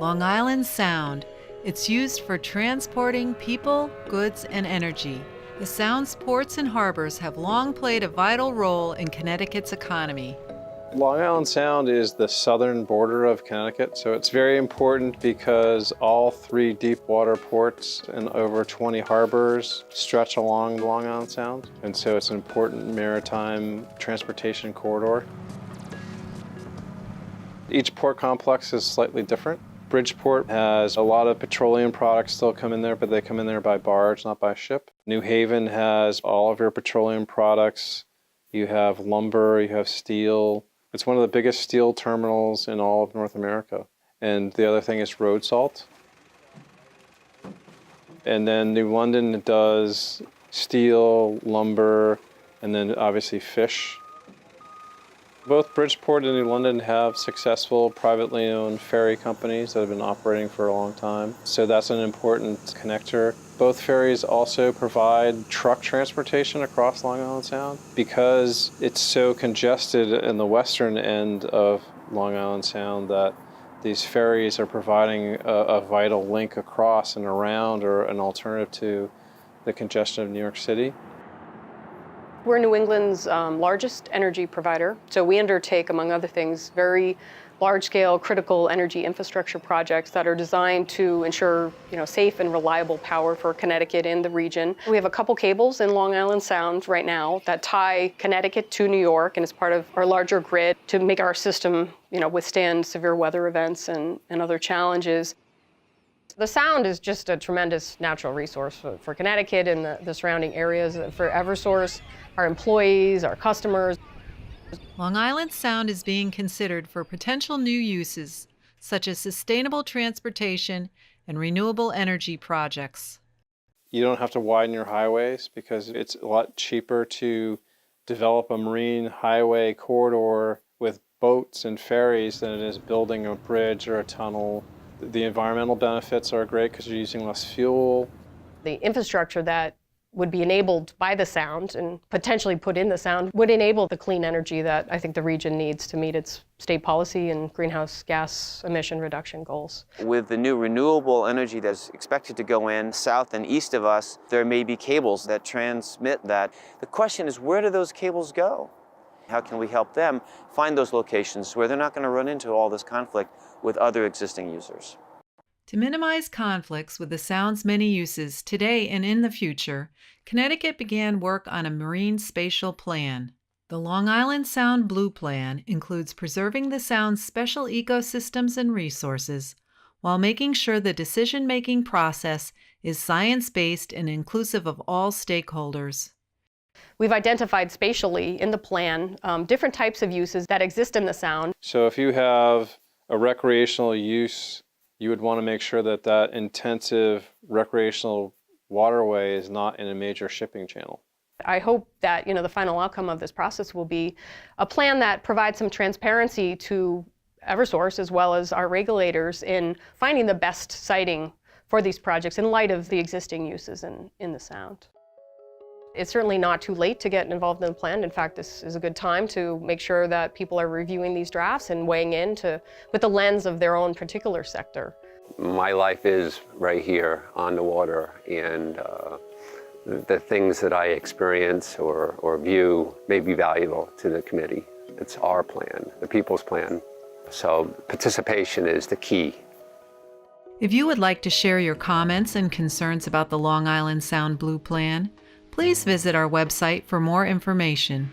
Long Island Sound. It's used for transporting people, goods, and energy. The Sound's ports and harbors have long played a vital role in Connecticut's economy. Long Island Sound is the southern border of Connecticut, so it's very important because all 3 deep water ports and over 20 harbors stretch along the Long Island Sound, and so it's an important maritime transportation corridor. Each port complex is slightly different. Bridgeport has a lot of petroleum products still come in there, but they come in there by barge, not by ship. New Haven has all of your petroleum products. You have lumber, you have steel. It's one of the biggest steel terminals in all of North America. And the other thing is road salt. And then New London does steel, lumber, and then obviously fish. Both Bridgeport and New London have successful privately owned ferry companies that have been operating for a long time. So that's an important connector. Both ferries also provide truck transportation across Long Island Sound. Because it's so congested in the western end of Long Island Sound that these ferries are providing a vital link across and around, or an alternative to the congestion of New York City. We're New England's largest energy provider, so we undertake, among other things, very large-scale critical energy infrastructure projects that are designed to ensure, safe and reliable power for Connecticut and the region. We have a couple cables in Long Island Sound right now that tie Connecticut to New York, and it's part of our larger grid to make our system, withstand severe weather events and other challenges. The Sound is just a tremendous natural resource for Connecticut and the surrounding areas, for Eversource, our employees, our customers. Long Island Sound is being considered for potential new uses, such as sustainable transportation and renewable energy projects. You don't have to widen your highways because it's a lot cheaper to develop a marine highway corridor with boats and ferries than it is building a bridge or a tunnel. The environmental benefits are great because you're using less fuel. The infrastructure that would be enabled by the Sound and potentially put in the Sound would enable the clean energy that I think the region needs to meet its state policy and greenhouse gas emission reduction goals. With the new renewable energy that's expected to go in south and east of us, there may be cables that transmit that. The question is, where do those cables go? How can we help them find those locations where they're not going to run into all this conflict with other existing users? To minimize conflicts with the Sound's many uses today and in the future, Connecticut began work on a marine spatial plan. The Long Island Sound Blue Plan includes preserving the Sound's special ecosystems and resources while making sure the decision-making process is science-based and inclusive of all stakeholders. We've identified spatially in the plan different types of uses that exist in the Sound. So if you have a recreational use, you would want to make sure that that intensive recreational waterway is not in a major shipping channel. I hope that the final outcome of this process will be a plan that provides some transparency to Eversource as well as our regulators in finding the best siting for these projects in light of the existing uses in the Sound. It's certainly not too late to get involved in the plan. In fact, this is a good time to make sure that people are reviewing these drafts and weighing in with the lens of their own particular sector. My life is right here on the water, and the things that I experience or view may be valuable to the committee. It's our plan, the people's plan. So participation is the key. If you would like to share your comments and concerns about the Long Island Sound Blue Plan, please visit our website for more information.